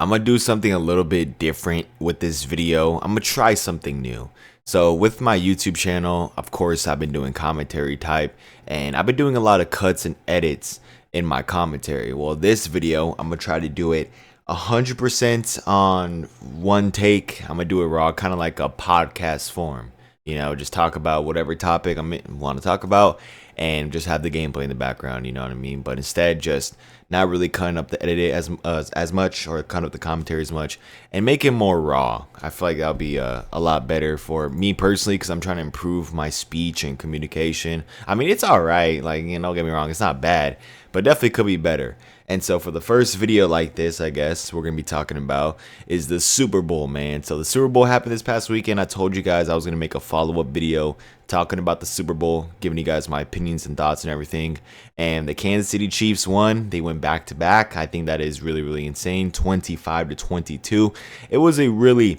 I'm gonna do something a little bit different with this video. I'm gonna try something new. So with my YouTube channel, of course, I've been doing commentary type, and I've been doing a lot of cuts and edits in my commentary. Well, this video, I'm gonna try to do it 100% on one take. I'm gonna do it raw, kind of like a podcast form. Just talk about whatever topic I want to talk about, and just have the gameplay in the background. You know what I mean? But instead, just not really cutting up the edit as much, or cut up the commentary as much, and make it more raw. I feel like that'll be a lot better for me personally, because I'm trying to improve my speech and communication. I mean, it's all right. Like, don't get me wrong, it's not bad, but definitely could be better. And so for the first video like this, I guess we're going to be talking about is the Super Bowl, man. So the Super Bowl happened this past weekend. I told you guys I was going to make a follow-up video talking about the Super Bowl, giving you guys my opinions and thoughts and everything. And the Kansas City Chiefs won. They went back to back. I think that is really, really insane. 25-22. It was a really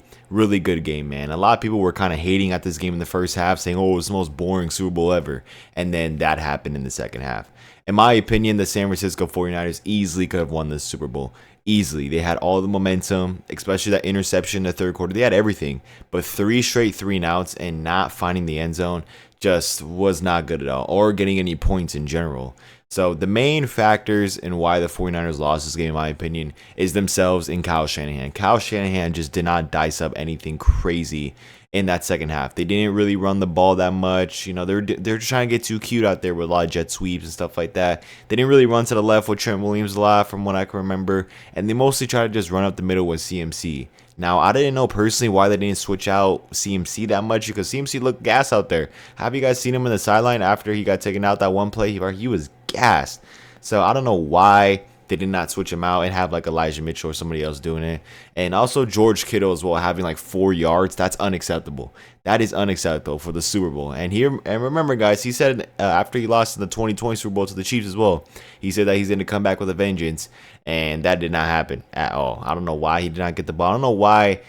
good game, man. A lot of people were kind of hating at this game in the first half, saying, oh, it was the most boring Super Bowl ever. And then that happened in the second half. In my opinion, the San Francisco 49ers easily could have won this Super Bowl. Easily. They had all the momentum, especially that interception in the third quarter. They had everything. But 3 straight 3-and-outs and not finding the end zone just was not good at all, or getting any points in general. So the main factors in why the 49ers lost this game, in my opinion, is themselves and Kyle Shanahan. Kyle Shanahan just did not dice up anything crazy in that second half. They didn't really run the ball that much. They're trying to get too cute out there with a lot of jet sweeps and stuff like that. They didn't really run to the left with Trent Williams a lot, from what I can remember, and they mostly tried to just run up the middle with CMC. Now, I didn't know personally why they didn't switch out CMC that much, because CMC looked gas out there. Have you guys seen him in the sideline after he got taken out that one play? He was gassed. So I don't know why they did not switch him out and have like Elijah Mitchell or somebody else doing it. And also George Kittle as well, having like 4 yards. That's unacceptable. That is unacceptable for the Super Bowl. And remember, guys, he said after he lost in the 2020 Super Bowl to the Chiefs as well, he said that he's going to come back with a vengeance. And that did not happen at all. I don't know why he did not get the ball. I don't know why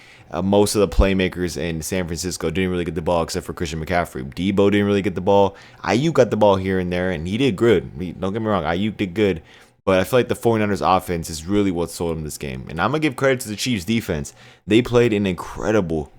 most of the playmakers in San Francisco didn't really get the ball, except for Christian McCaffrey. Debo didn't really get the ball. Ayuk got the ball here and there, and he did good. Don't get me wrong, Ayuk did good. But I feel like the 49ers offense is really what sold them this game. And I'm going to give credit to the Chiefs defense. They played an incredible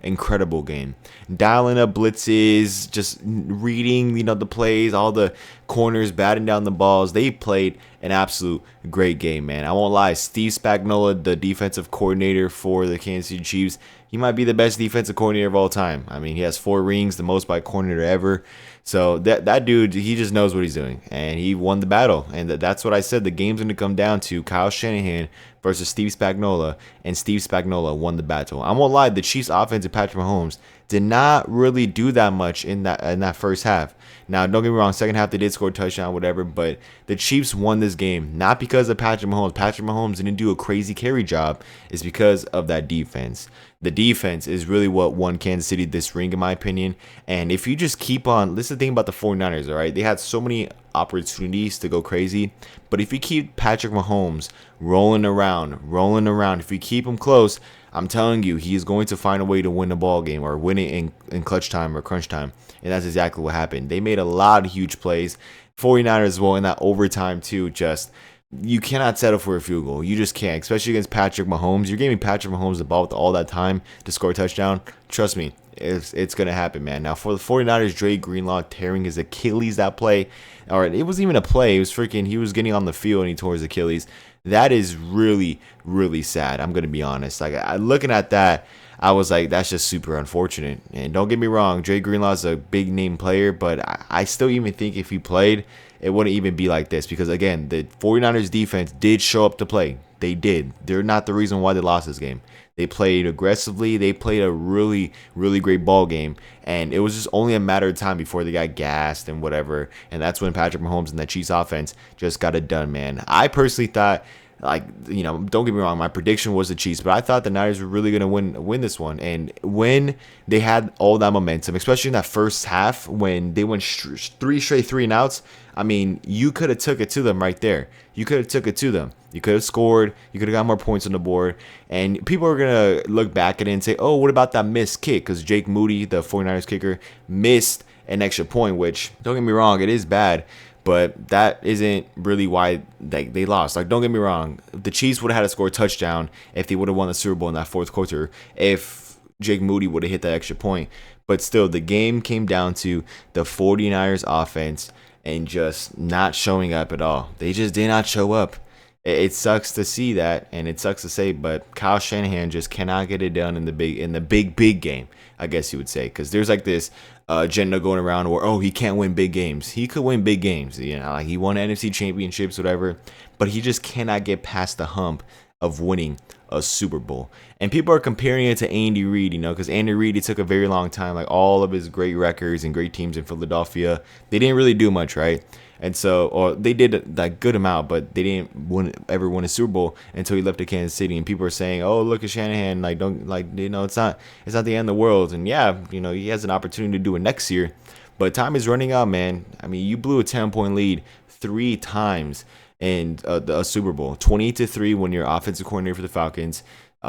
game. Dialing up blitzes, just reading, the plays, all the corners, batting down the balls. They played an absolute great game, man. I won't lie. Steve Spagnuolo, the defensive coordinator for the Kansas City Chiefs, he might be the best defensive coordinator of all time. I mean, he has 4 rings, the most by a coordinator ever. So that dude, he just knows what he's doing, and he won the battle. And that's what I said. The game's going to come down to Kyle Shanahan versus Steve Spagnuolo, and Steve Spagnuolo won the battle. I won't lie, the Chiefs' offense and Patrick Mahomes did not really do that much in that first half. Now, don't get me wrong, second half they did score a touchdown, whatever, but the Chiefs won this game not because of Patrick Mahomes. Patrick Mahomes didn't do a crazy carry job. It's because of that defense. The defense is really what won Kansas City this ring, in my opinion. And if you just keep on, this is the thing about the 49ers, all right? They had so many opportunities to go crazy, but if you keep Patrick Mahomes rolling around, if you keep him close, I'm telling you, he is going to find a way to win the ball game, or win it in clutch time or crunch time. And that's exactly what happened. They made a lot of huge plays. 49ers as well in that overtime too. Just, you cannot settle for a field goal. You just can't, especially against Patrick Mahomes. You're giving Patrick Mahomes the ball with all that time to score a touchdown. Trust me, it's going to happen, man. Now, for the 49ers, Dre Greenlaw tearing his Achilles that play. All right, it wasn't even a play. It was he was getting on the field and he tore his Achilles. That is really sad. I'm going to be honest. Like, looking at that, I was like, that's just super unfortunate. And don't get me wrong, Dre Greenlaw's a big name player, but I still even think if he played, it wouldn't even be like this, because again, the 49ers defense did show up to play. They did. They're not the reason why they lost this game. They played aggressively. They played a really great ball game, and it was just only a matter of time before they got gassed and whatever. And that's when Patrick Mahomes and the Chiefs offense just got it done, man. I personally thought, don't get me wrong, my prediction was the Chiefs, but I thought the Niners were really going to win this one. And when they had all that momentum, especially in that first half, when they went 3 straight 3-and-outs, I mean, you could have took it to them right there. You could have took it to them. You could have scored. You could have got more points on the board. And people are going to look back at it and say, oh, what about that missed kick? Because Jake Moody, the 49ers kicker, missed an extra point, which, don't get me wrong, it is bad. But that isn't really why they lost. Like, don't get me wrong, the Chiefs would have had to score a touchdown if they would have won the Super Bowl in that fourth quarter, if Jake Moody would have hit that extra point. But still, the game came down to the 49ers offense and just not showing up at all. They just did not show up. It sucks to see that, and it sucks to say, but Kyle Shanahan just cannot get it done in the big game, I guess you would say, because there's like this agenda going around where, oh, he can't win big games. He could win big games, you know, like he won NFC championships, whatever, but he just cannot get past the hump of winning a Super Bowl. And people are comparing it to Andy Reid, you know, because Andy Reid, it took a very long time. Like all of his great records and great teams in Philadelphia, they didn't really do much, right? And so, or they did like good amount, but they didn't ever win a Super Bowl until he left to Kansas City. And people are saying, "Oh, look at Shanahan! Like, don't like, you know, it's not the end of the world." And yeah, you know, he has an opportunity to do it next year, but time is running out, man. I mean, you blew a 10-point lead 3 times in a Super Bowl, 20-3 when you're offensive coordinator for the Falcons.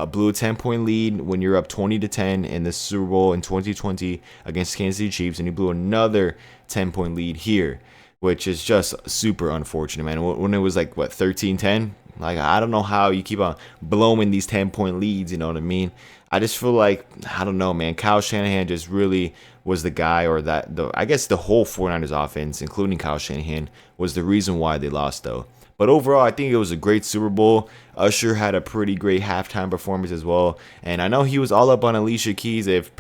Blew a 10-point lead when you're up 20-10 in the Super Bowl in 2020 against Kansas City Chiefs, and you blew another 10-point lead here, which is just super unfortunate, man. When it was like, what, 13-10? Like, I don't know how you keep on blowing these 10-point leads, you know what I mean? I just feel like, I don't know, man. Kyle Shanahan just really was the guy, or I guess the whole 49ers offense, including Kyle Shanahan, was the reason why they lost, though. But overall, I think it was a great Super Bowl. Usher had a pretty great halftime performance as well. And I know he was all up on Alicia Keys. If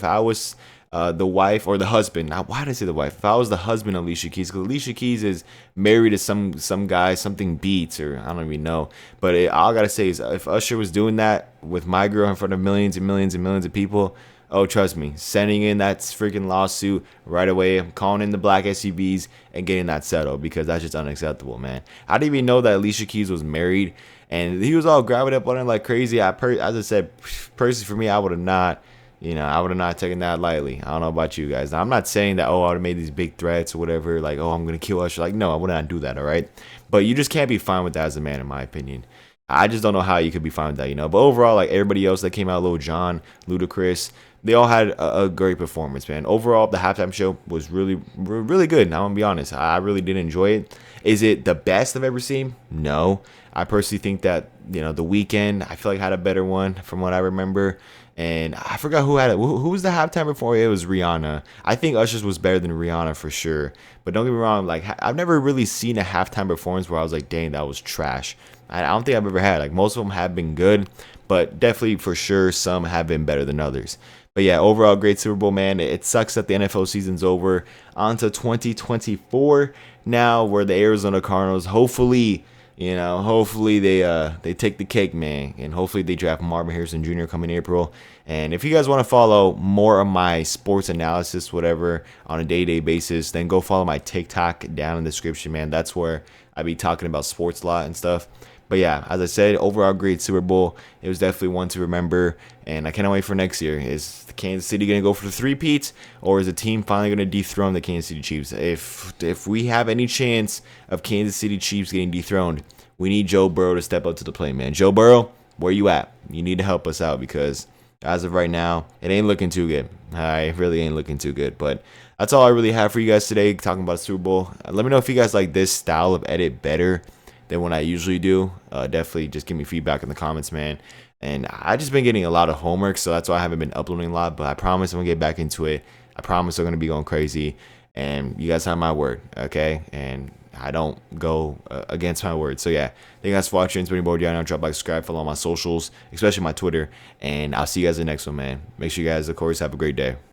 I was the wife or the husband. Now, why did I say the wife? If I was the husband of Alicia Keys, because Alicia Keys is married to some guy, something Beats, or I don't even know. But all I gotta say is, if Usher was doing that with my girl in front of millions and millions and millions of people, oh, trust me, sending in that freaking lawsuit right away, calling in the black SUVs and getting that settled, because that's just unacceptable, man. I didn't even know that Alicia Keys was married, and he was all grabbing up on her like crazy. As I said, personally for me, I would have not. You know, I would have not taken that lightly. I don't know about you guys. Now, I'm not saying that, oh, I would have made these big threats or whatever, like, oh, I'm going to kill Usher. Like, no, I would not do that, all right? But you just can't be fine with that as a man, in my opinion. I just don't know how you could be fine with that, you know? But overall, like, everybody else that came out, Lil Jon, Ludacris, they all had a great performance, man. Overall, the halftime show was really, really good. Now, I'm going to be honest. I really did enjoy it. Is it the best I've ever seen? No. I personally think that, you know, The Weeknd, I feel like had a better one from what I remember. And I forgot who had it. Who was the halftime before? It was Rihanna. I think Usher's was better than Rihanna for sure. But don't get me wrong, like, I've never really seen a halftime performance where I was like, dang, that was trash. I don't think I've ever had. Like, most of them have been good, but definitely for sure some have been better than others. But yeah, overall, great Super Bowl, man. It sucks that the NFL season's over. On to 2024 now, where the Arizona Cardinals, hopefully they take the cake, man, and hopefully they draft Marvin Harrison Jr. coming April. And if you guys want to follow more of my sports analysis, whatever, on a day-to-day basis, then go follow my TikTok down in the description, man. That's where I be talking about sports a lot and stuff. But yeah, as I said, overall great Super Bowl. It was definitely one to remember, and I cannot wait for next year. Is Kansas City going to go for the three-peat, or is the team finally going to dethrone the Kansas City Chiefs? If we have any chance of Kansas City Chiefs getting dethroned, we need Joe Burrow to step up to the plate, man. Joe Burrow, where you at? You need to help us out, because as of right now, it ain't looking too good. I really ain't looking too good. But that's all I really have for you guys today, talking about Super Bowl. Let me know if you guys like this style of edit better than what I usually do. Definitely just give me feedback in the comments, man. And I just been getting a lot of homework, so that's why I haven't been uploading a lot. But I promise I'm gonna get back into it. I promise I'm gonna be going crazy, and you guys have my word, okay? And I don't go against my word. So yeah, thank you guys for watching. It's been your boy Diana. Drop like, subscribe, follow my socials, especially my Twitter, and I'll see you guys in the next one, man. Make sure you guys, of course, have a great day.